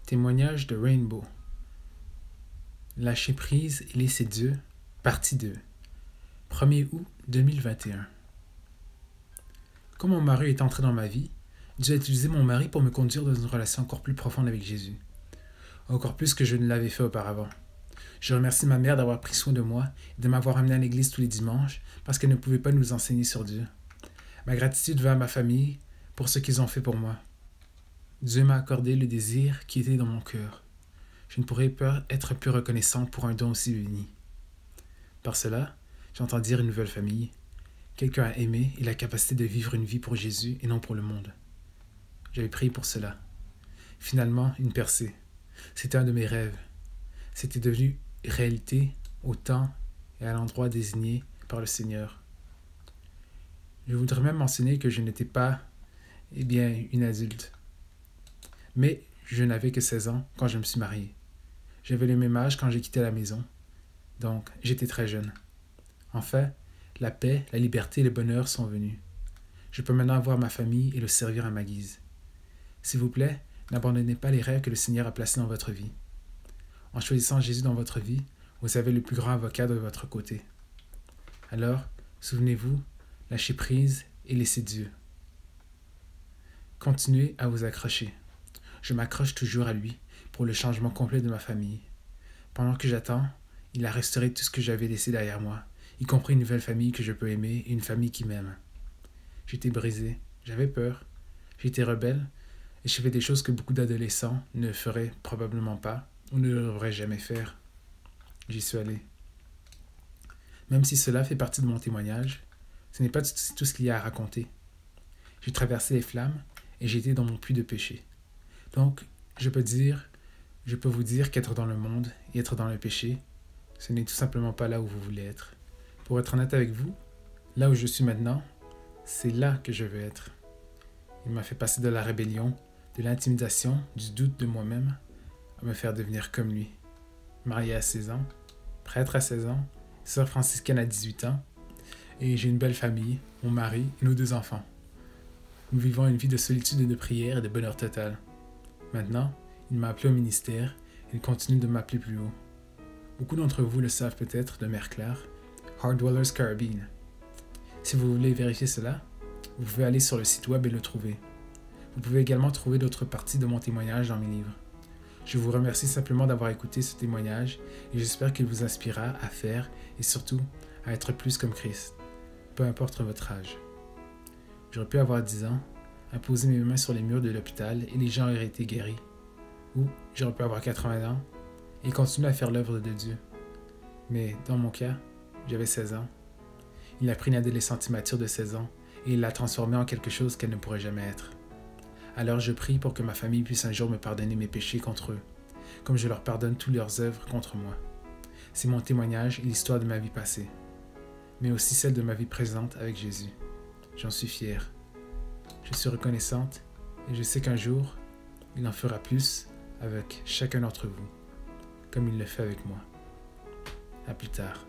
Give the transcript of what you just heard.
Témoignage de Rainbow. Lâcher prise et laisser Dieu, partie 2. 1er août 2021. Quand mon mari est entré dans ma vie, Dieu a utilisé mon mari pour me conduire dans une relation encore plus profonde avec Jésus. Encore plus que je ne l'avais fait auparavant. Je remercie ma mère d'avoir pris soin de moi et de m'avoir amené à l'église tous les dimanches parce qu'elle ne pouvait pas nous enseigner sur Dieu. Ma gratitude va à ma famille pour ce qu'ils ont fait pour moi. Dieu m'a accordé le désir qui était dans mon cœur. Je ne pourrais pas être plus reconnaissant pour un don aussi béni. Par cela, j'entends dire une nouvelle famille, quelqu'un à aimer et la capacité de vivre une vie pour Jésus et non pour le monde. J'avais prié pour cela. Finalement, une percée. C'était un de mes rêves. C'était devenu réalité au temps et à l'endroit désigné par le Seigneur. Je voudrais même mentionner que je n'étais pas, une adulte. Mais je n'avais que 16 ans quand je me suis marié. J'avais le même âge quand j'ai quitté la maison. Donc, j'étais très jeune. Enfin, la paix, la liberté et le bonheur sont venus. Je peux maintenant avoir ma famille et le servir à ma guise. S'il vous plaît, n'abandonnez pas les rêves que le Seigneur a placés dans votre vie. En choisissant Jésus dans votre vie, vous avez le plus grand avocat de votre côté. Alors, souvenez-vous, lâchez prise et laissez Dieu. Continuez à vous accrocher. Je m'accroche toujours à lui pour le changement complet de ma famille. Pendant que j'attends, il a restauré tout ce que j'avais laissé derrière moi, y compris une nouvelle famille que je peux aimer et une famille qui m'aime. J'étais brisé, j'avais peur, j'étais rebelle et je fais des choses que beaucoup d'adolescents ne feraient probablement pas ou ne devraient jamais faire. J'y suis allé. Même si cela fait partie de mon témoignage, ce n'est pas tout ce qu'il y a à raconter. J'ai traversé les flammes et j'ai été dans mon puits de péché. Donc, je peux vous dire qu'être dans le monde et être dans le péché, ce n'est tout simplement pas là où vous voulez être. Pour être honnête avec vous, là où je suis maintenant, c'est là que je veux être. Il m'a fait passer de la rébellion, de l'intimidation, du doute de moi-même, à me faire devenir comme lui. Marié à 16 ans, prêtre à 16 ans, sœur franciscaine à 18 ans, et j'ai une belle famille, mon mari et nos 2 enfants. Nous vivons une vie de solitude et de prière et de bonheur total. Maintenant, il m'a appelé au ministère et il continue de m'appeler plus haut. Beaucoup d'entre vous le savent peut-être de Mer Claire, Heart Dwellers Caribbean. Si vous voulez vérifier cela, vous pouvez aller sur le site web et le trouver. Vous pouvez également trouver d'autres parties de mon témoignage dans mes livres. Je vous remercie simplement d'avoir écouté ce témoignage et j'espère qu'il vous inspirera à faire et surtout à être plus comme Christ, peu importe votre âge. J'aurais pu avoir 10 ans, imposer mes mains sur les murs de l'hôpital et les gens auraient été guéris. Ou j'aurais pu avoir 80 ans et continuer à faire l'œuvre de Dieu. Mais dans mon cas, j'avais 16 ans. Il a pris une adolescente immature de 16 ans et il l'a transformée en quelque chose qu'elle ne pourrait jamais être. Alors je prie pour que ma famille puisse un jour me pardonner mes péchés contre eux, comme je leur pardonne toutes leurs œuvres contre moi. C'est mon témoignage et l'histoire de ma vie passée, mais aussi celle de ma vie présente avec Jésus. J'en suis fier. Je suis reconnaissante et je sais qu'un jour, il en fera plus avec chacun d'entre vous, comme il le fait avec moi. À plus tard.